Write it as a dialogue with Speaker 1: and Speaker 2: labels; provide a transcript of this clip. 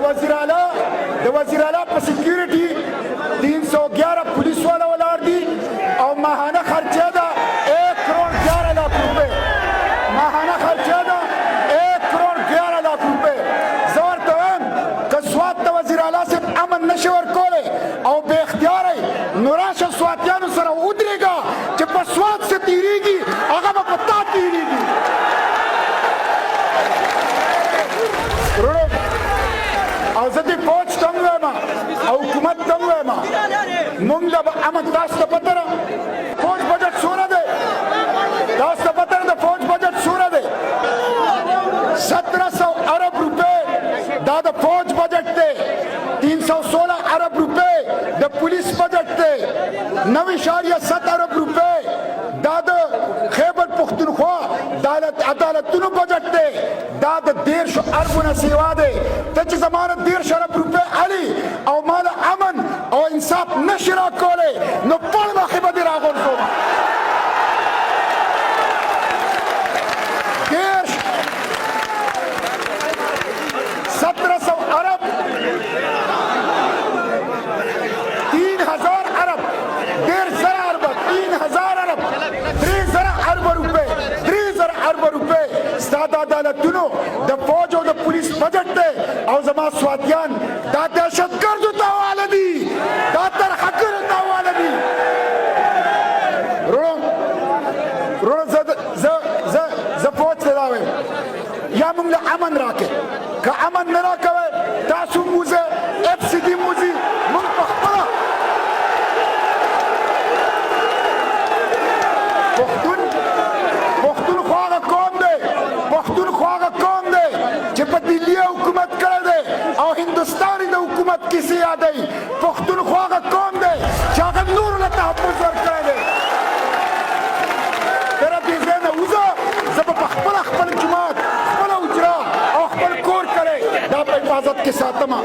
Speaker 1: وزیر اعلی په سکیورټي 311 पुलिस वाला ولاړ دي او ماهانه خرچه ده 1 करोड़ 11 लाख रुपए ماهانه خرچه ده 1 करोड़ 11 लाख रुपए زور ته که سوات د وزیر اعلی صاحب امن نشي ورکولی او بې اختیاره نو راشه سواتیانو سره ودرېږه چې په سوات څه تېرېږي هغه به په تا تېرېږي. او زه دې فوج ته هم وایم او حکومت ته هم وایم مونږ له امن تاسو ته پته ده فوج بجټ څومره دی؟ تاسو ته پته ده د فوج بجټ څومره دی؟ 1700 ارب روپے دا د فوج بجټ دی. 316 ارب روپے د پولیس بجټ دی. 9.7 ارب روپے دا د خیبر پختونخوا عدالتونو بجټ دی. دا د 13 اربونه سیوا دی. ته چې زمانه 13 ارب روپے علي او مال امن او انصاف نشي راکولی نو پړ مخې به دې راغورځوم. 1700 ارب 3000 ارب 1.5 ارب 3000 ارب 3000 ارب روپے 3000 ارب روپے ستا د عدالتونو د فوج او د پولیس بجټ دی او زما سواتیان دا دهشتګردو ته حواله دي دا ترهګرو ته حواله دي. وروڼو زه فوج ته دا وایم یا موږ له امن راکړئ که امن نه راکوئ تاسو موزه FCD موزي موږ په خپله پښتونخوا هغه قوم دی پښتونخوا هغه قوم دی چې په دلی حکومت کړی دی او هندوستان د حکومت کیسې یادوي. پښتونخوا هغه قوم دی چې هغه نورو له تحفظ ورکړی دی. تره دې ځای نه وځه زه به په خپله خپل جومات خپله حجره او خپل کور کړی دا په حفاظت کې ساتمه.